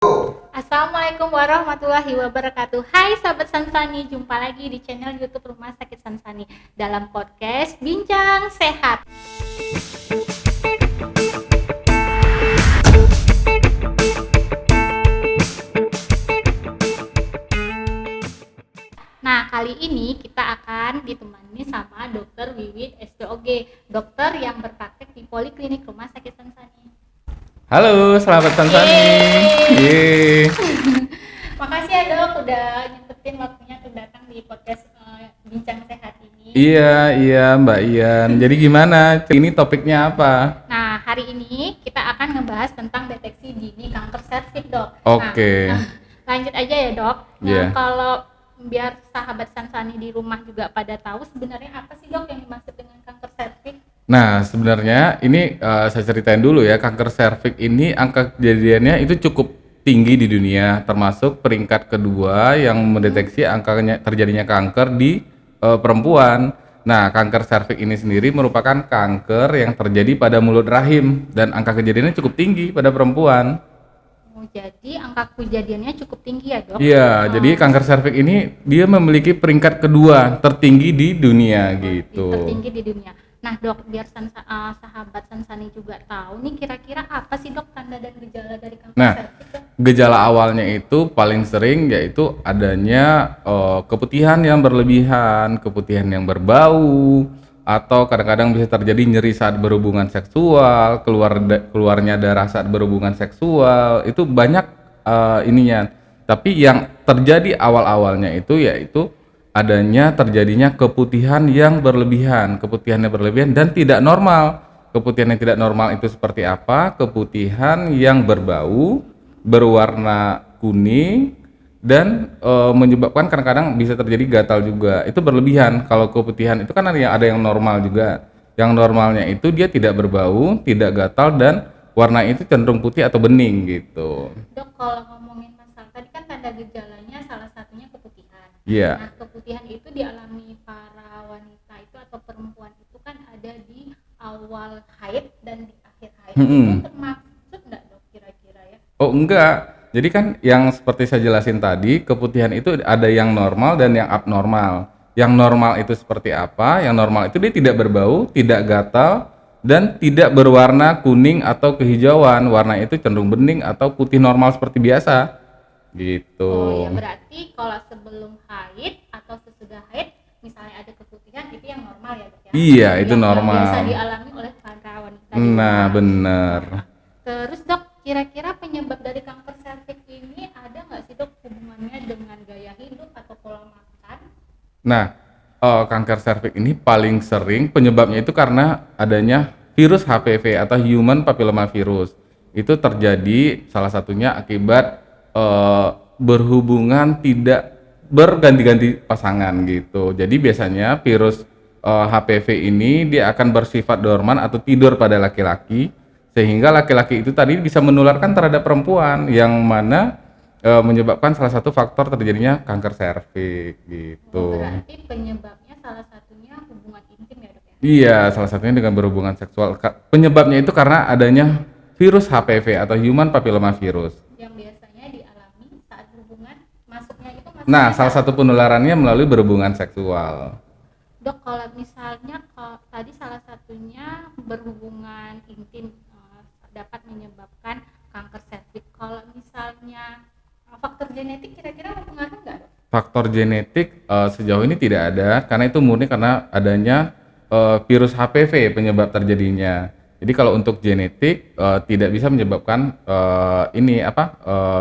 Assalamualaikum warahmatullahi wabarakatuh. Hai sahabat Sansani, jumpa lagi di channel YouTube Rumah Sakit Sansani dalam podcast Bincang Sehat. Nah, kali ini kita akan ditemani sama Dr. Wiwit SPOG, dokter yang berpraktek di Poliklinik Rumah Sakit Sansani. Halo, selamat Sansani. Yeay. Makasih ya dok, udah nyempetin waktunya untuk datang di podcast Bincang Sehat ini. Iya Mbak Ian. Jadi gimana? Ini topiknya apa? Nah, hari ini kita akan ngebahas tentang deteksi dini kanker serviks dok. Oke. Nah, lanjut aja ya dok. Iya. Kalau biar sahabat Sansani di rumah juga pada tahu sebenarnya apa sih dok yang dimaksud dengan kanker serviks? Nah, sebenarnya ini saya ceritain dulu ya. Kanker serviks ini angka kejadiannya itu cukup tinggi di dunia, termasuk peringkat kedua yang mendeteksi angkanya terjadinya kanker di perempuan. Nah, kanker serviks ini sendiri merupakan kanker yang terjadi pada mulut rahim dan angka kejadiannya cukup tinggi pada perempuan. Oh, jadi angka kejadiannya cukup tinggi ya dok? Iya, jadi kanker serviks ini dia memiliki peringkat kedua tertinggi di dunia gitu. Tertinggi di dunia. Nah dok, biar sahabat Sansani juga tahu nih kira-kira apa sih dok tanda dan gejala dari kanker serviks dok? Gejala awalnya itu paling sering yaitu adanya keputihan yang berlebihan, keputihan yang berbau, atau kadang-kadang bisa terjadi nyeri saat berhubungan seksual, keluarnya darah saat berhubungan seksual, itu banyak ininya. Tapi yang terjadi awal-awalnya itu yaitu adanya terjadinya keputihan yang berlebihan dan tidak normal. Keputihan yang tidak normal itu seperti apa? Keputihan yang berbau, berwarna kuning, dan menyebabkan kadang-kadang bisa terjadi gatal juga. Itu berlebihan. Kalau keputihan itu kan ada yang normal juga. Yang normalnya itu dia tidak berbau, tidak gatal, dan warna itu cenderung putih atau bening gitu. Dok, kalau ngomongin masalah tadi kan tanda gejalanya salah satunya keputihan. Iya. Nah, keputihan itu dialami para wanita itu atau perempuan itu kan ada di awal haid dan di akhir haid. Itu termaksud enggak dok kira-kira ya? Oh enggak. Jadi kan yang seperti saya jelasin tadi, keputihan itu ada yang normal dan yang abnormal. Yang normal itu seperti apa? Yang normal itu dia tidak berbau, tidak gatal, dan tidak berwarna kuning atau kehijauan. Warna itu cenderung bening atau putih normal seperti biasa. Gitu. Oh ya, berarti kalau sebelum haid atau sesudah haid misalnya ada keputihan itu yang normal ya dok ya? Iya, itu yang normal. Biasa dialami oleh para wanita. Nah, bener. Terus dok, kira-kira penyebab dari kanker serviks ini ada nggak sih dok hubungannya dengan gaya hidup atau pola makan? Nah, kanker serviks ini paling sering penyebabnya itu karena adanya virus HPV atau Human Papilloma Virus. Itu terjadi salah satunya akibat berhubungan tidak berganti-ganti pasangan gitu. Jadi biasanya virus HPV ini dia akan bersifat dorman atau tidur pada laki-laki, sehingga laki-laki itu tadi bisa menularkan terhadap perempuan, yang mana menyebabkan salah satu faktor terjadinya kanker serviks gitu. Berarti penyebabnya salah satunya hubungan intim ya dok ya? Iya, salah satunya dengan berhubungan seksual. Penyebabnya itu karena adanya virus HPV atau Human Papilloma Virus. Yang biasanya dialami saat hubungan masuknya itu Nah, salah satu penularannya melalui berhubungan seksual. Dok, kalau misalnya tadi salah satunya berhubungan intim dapat menyebabkan kanker serviks. Kalau misalnya faktor genetik kira-kira mempengaruhi nggak dok? Faktor genetik sejauh ini tidak ada, karena itu murni karena adanya virus HPV penyebab terjadinya. Jadi kalau untuk genetik tidak bisa menyebabkan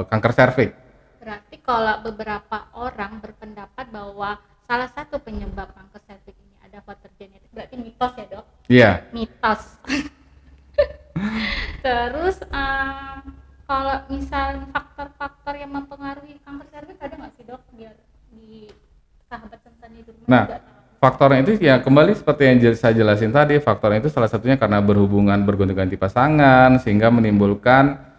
kanker serviks. Berarti kalau beberapa orang berpendapat bahwa salah satu penyebab kanker serviks ini ada faktor genetik, berarti mitos ya dok? Iya. Mitos. Terus kalau misalnya faktor-faktor yang mempengaruhi kanker serviks ada nggak sih dok, biar di sahabat Sansani di rumah Nah, juga tahu? faktornya itu ya kembali seperti yang saya jelasin tadi, faktornya itu salah satunya karena berhubungan bergonta-ganti pasangan sehingga menimbulkan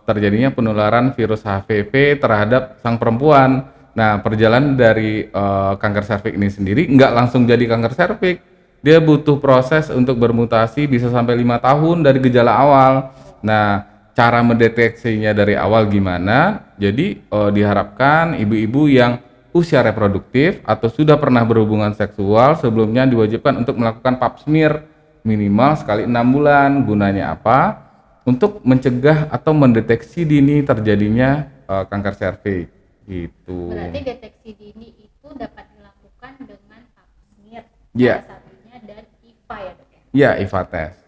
terjadinya penularan virus HPV terhadap sang perempuan. Nah, perjalanan dari kanker serviks ini sendiri nggak langsung jadi kanker serviks. Dia butuh proses untuk bermutasi bisa sampai 5 tahun dari gejala awal. Nah, cara mendeteksinya dari awal gimana? Jadi diharapkan ibu-ibu yang usia reproduktif atau sudah pernah berhubungan seksual sebelumnya diwajibkan untuk melakukan pap smear minimal sekali 6 bulan. Gunanya apa? Untuk mencegah atau mendeteksi dini terjadinya kanker serviks gitu. Berarti deteksi dini itu dapat dilakukan dengan pap smear Iya. salah satunya dan IVA ya dok ya. Iya, IVA test.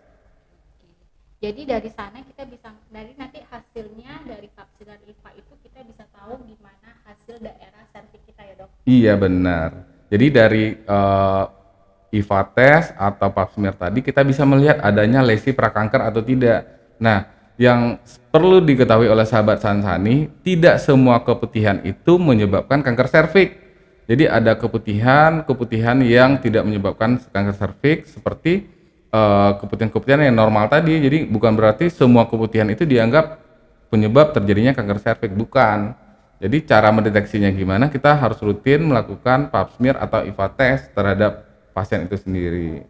Jadi dari sana kita bisa dari nanti hasilnya dari pap smear dan IVA itu kita bisa tahu gimana hasil daerah serviks kita ya dok. Iya benar. Jadi dari IVA test atau pap smear tadi kita bisa melihat adanya lesi prakanker atau tidak. Nah, yang perlu diketahui oleh sahabat Sansani, tidak semua keputihan itu menyebabkan kanker serviks. Jadi ada keputihan yang tidak menyebabkan kanker serviks seperti keputihan-keputihan yang normal tadi. Jadi bukan berarti semua keputihan itu dianggap penyebab terjadinya kanker serviks, bukan. Jadi cara mendeteksinya gimana? Kita harus rutin melakukan pap smear atau IVA test terhadap pasien itu sendiri.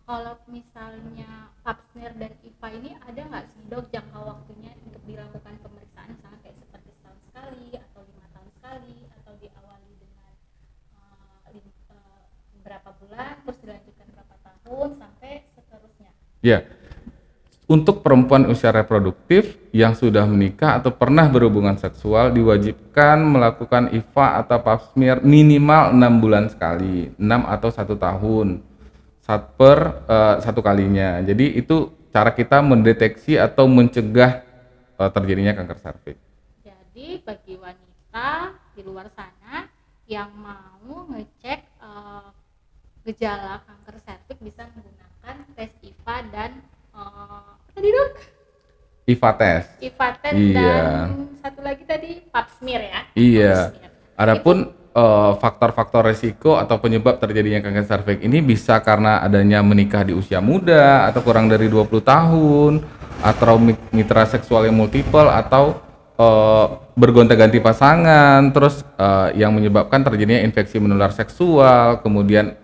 Kalau misalnya pap smear dan IVA ini ada nggak sih dok jangka waktunya untuk dilakukan pemeriksaan, misalnya kayak seperti setahun sekali atau 5 tahun sekali atau diawali dengan berapa bulan terus dilanjutkan berapa tahun sampai seterusnya? Ya, untuk perempuan usia reproduktif yang sudah menikah atau pernah berhubungan seksual diwajibkan melakukan IVA atau pap smear minimal 6 bulan sekali, 6 atau 1 tahun satu kalinya. Jadi itu cara kita mendeteksi atau mencegah terjadinya kanker serviks. Jadi bagi wanita di luar sana yang mau ngecek gejala kanker serviks bisa menggunakan tes IVA dan apa tadi dok? IVA test. IVA test Iya. dan satu lagi tadi pap smear ya. Iya. Pap smear. Adapun faktor-faktor resiko atau penyebab terjadinya kanker serviks ini bisa karena adanya menikah di usia muda atau kurang dari 20 tahun atau mitra seksual yang multiple atau bergonta-ganti pasangan, terus yang menyebabkan terjadinya infeksi menular seksual, kemudian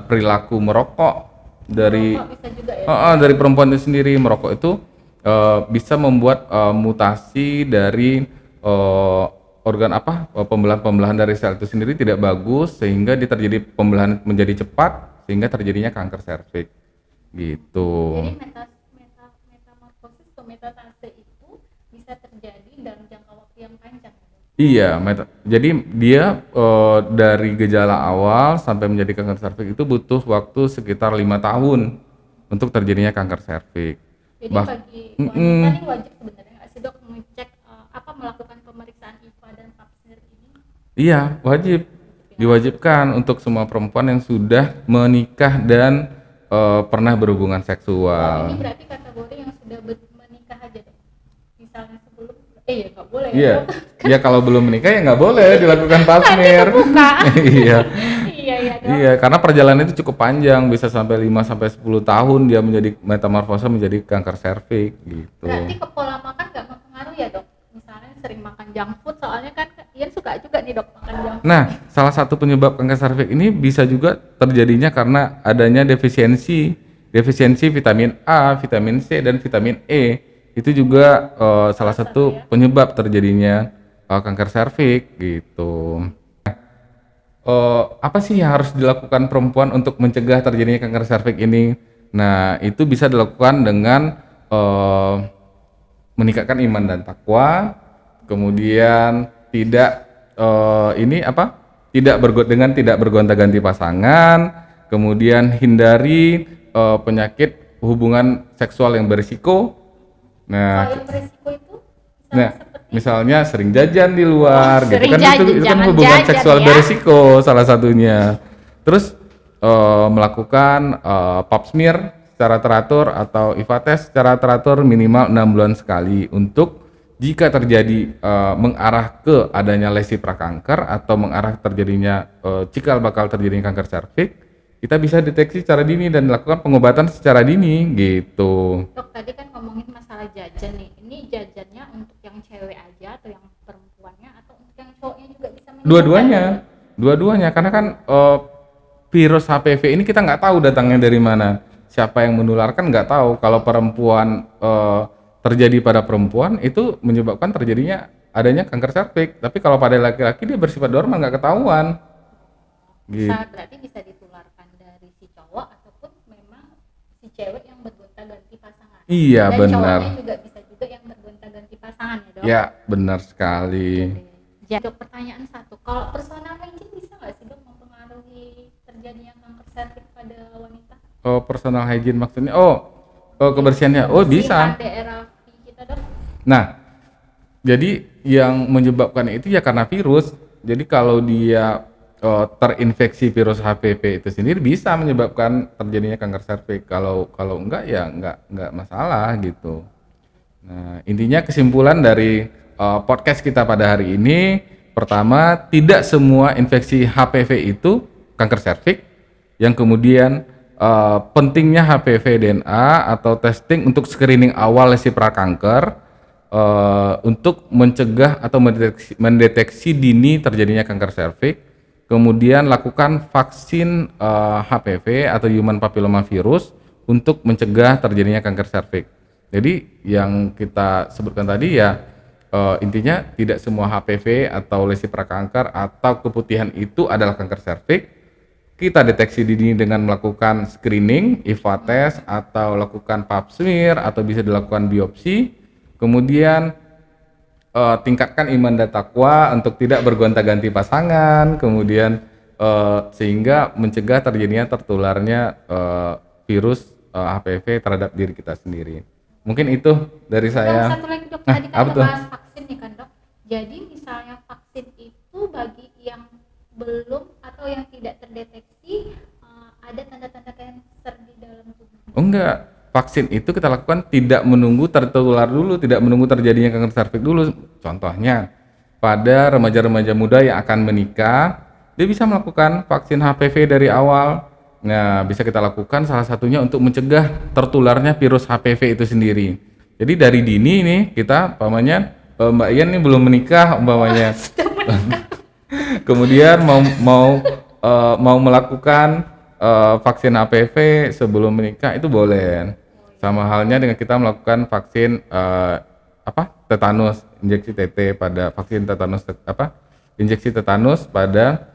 perilaku merokok dari Merokok bisa juga ya. dari perempuan itu sendiri. Merokok itu bisa membuat mutasi dari organ pembelahan dari sel itu sendiri tidak bagus sehingga terjadi pembelahan menjadi cepat sehingga terjadinya kanker serviks gitu. Jadi metamorfosis atau metastase itu bisa terjadi dalam jangka waktu yang panjang. Iya, jadi dia dari gejala awal sampai menjadi kanker serviks itu butuh waktu sekitar 5 tahun untuk terjadinya kanker serviks. Jadi bagi wanita nih wajib sebenarnya nggak sih dok mengecek melakukan pemeriksaan IVA dan pap smear ini? Iya, wajib. Diwajibkan untuk semua perempuan yang sudah menikah dan pernah berhubungan Ini seksual. berarti kategori yang sudah menikah aja dok. Misalnya sebelum ya nggak boleh ya Iya. dok. Ya kalau belum menikah ya nggak boleh dilakukan pap smear. Iya. Iya dok. Iya, karena perjalanan itu cukup panjang, bisa sampai 5 sampai 10 tahun dia menjadi metamorfosa menjadi kanker serviks gitu. Berarti ke pola makan nggak mempengaruhi ya dok? Misalnya sering makan junk food, soalnya kan Ian suka juga nih dok makan junk food. Nah, salah satu penyebab kanker serviks ini bisa juga terjadinya karena adanya defisiensi vitamin A, vitamin C, dan vitamin E. Itu juga salah satu penyebab terjadinya kanker serviks gitu. Apa sih yang harus dilakukan perempuan untuk mencegah terjadinya kanker serviks ini? Nah, itu bisa dilakukan dengan meningkatkan iman dan takwa, kemudian tidak tidak bergonta-ganti pasangan, kemudian hindari penyakit hubungan seksual yang berisiko. Nah, Kalau yang beresiko itu misalnya sering jajan di luar, gitu sering kan jajan, itu kan jangan hubungan jajan seksual ya. berisiko salah satunya. Terus melakukan pap smear secara teratur atau IVA test secara teratur minimal 6 bulan sekali untuk jika terjadi mengarah ke adanya lesi prakanker atau mengarah terjadinya cikal bakal terjadinya kanker serviks, kita bisa deteksi secara dini dan lakukan pengobatan secara dini gitu. Dok, tadi kan ngomongin masalah jajan nih. Ini jajannya untuk yang cewek aja atau yang perempuannya atau untuk yang cowoknya juga bisa menyebabkan? Dua-duanya karena kan virus HPV ini kita nggak tahu datangnya dari mana, siapa yang menularkan nggak tahu. Kalau perempuan terjadi pada perempuan itu menyebabkan terjadinya adanya kanker serviks. Tapi kalau pada laki-laki dia bersifat dorman nggak ketahuan. Gitu. Berarti bisa ditularkan dari si cowok ataupun memang si cewek yang bergonta-ganti pasangan. Iya, Dan benar. cowoknya juga bisa juga yang bergonta-ganti pasangan ya dok. Ya, benar sekali. Jadi dok, pertanyaan satu, kalau personal hygiene bisa nggak sih dok mempengaruhi terjadinya kanker serviks pada wanita? Oh, personal hygiene maksudnya? Kebersihannya. Oh, Kebersihan bisa. daerah kita dok. Nah, jadi yang menyebabkan itu ya karena virus. Jadi kalau dia terinfeksi virus HPV itu sendiri bisa menyebabkan terjadinya kanker serviks. Kalau enggak ya enggak masalah gitu. Nah, intinya kesimpulan dari podcast kita pada hari ini, pertama, tidak semua infeksi HPV itu kanker serviks. Yang kemudian pentingnya HPV DNA atau testing untuk screening awal lesi prakanker untuk mencegah atau mendeteksi dini terjadinya kanker serviks. Kemudian lakukan vaksin HPV atau human papilloma virus untuk mencegah terjadinya kanker serviks. Jadi yang kita sebutkan tadi ya intinya tidak semua HPV atau lesi prakanker atau keputihan itu adalah kanker serviks. Kita deteksi dini dengan melakukan screening, IVA test atau lakukan pap smear atau bisa dilakukan biopsi. Kemudian tingkatkan iman dan takwa untuk tidak bergonta-ganti pasangan, kemudian sehingga mencegah terjadinya tertularnya virus HPV terhadap diri kita sendiri. Mungkin itu dari saya. Dan satu lagi dok, tadi kan apa tuh? bahas vaksin nih kan dok. Jadi misalnya vaksin itu bagi yang belum atau yang tidak terdeteksi ada tanda-tanda kanker di dalam tubuh. Oh enggak, vaksin itu kita lakukan tidak menunggu tertular dulu, tidak menunggu terjadinya kanker serviks dulu. Contohnya, pada remaja-remaja muda yang akan menikah, dia bisa melakukan vaksin HPV dari awal. Nah, bisa kita lakukan salah satunya untuk mencegah tertularnya virus HPV itu sendiri. Jadi dari dini nih kita, umpamanya Mbak Ian nih belum menikah umpamanya. Kemudian mau melakukan vaksin HPV sebelum menikah itu boleh. Sama halnya dengan kita melakukan vaksin tetanus, injeksi TT pada vaksin tetanus injeksi tetanus pada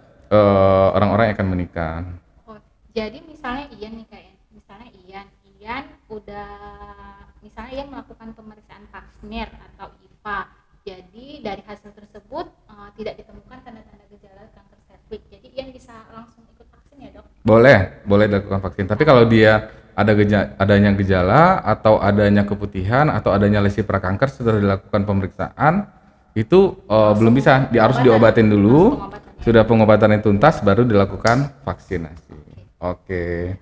orang-orang yang akan menikah. Oh, jadi misalnya Ian nih kayak misalnya Ian udah misalnya Ian melakukan pemeriksaan pap smear atau IVA. Jadi dari hasil tersebut tidak ditemukan tanda-tanda gejala kanker serviks. Jadi Ian bisa langsung ikut vaksin ya dok? Boleh dilakukan vaksin. Tapi kalau dia adanya gejala atau adanya keputihan atau adanya lesi prakanker setelah dilakukan pemeriksaan itu belum bisa, harus diobatin dulu. Sudah pengobatannya tuntas baru dilakukan vaksinasi. Oke,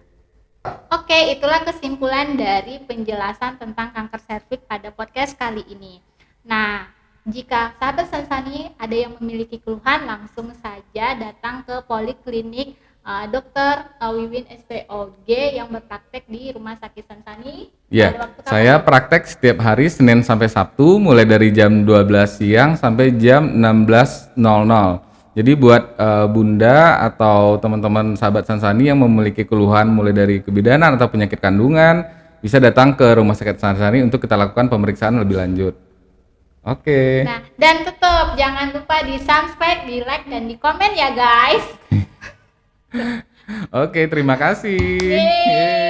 itulah kesimpulan dari penjelasan tentang kanker serviks pada podcast kali ini. Nah, jika sahabat Sansani ada yang memiliki keluhan, langsung saja datang ke Poliklinik Dr. Wiwin SPOG yang berpraktek di Rumah Sakit Sansani. Ya, saya praktek setiap hari Senin sampai Sabtu mulai dari jam 12 siang sampai jam 16.00. Jadi buat bunda atau teman-teman sahabat Sansani yang memiliki keluhan mulai dari kebidanan atau penyakit kandungan, bisa datang ke Rumah Sakit Sansani untuk kita lakukan pemeriksaan lebih lanjut. Oke. Nah, dan tetap jangan lupa di subscribe, di like, dan di komen ya guys. Oke, terima kasih. Yeay.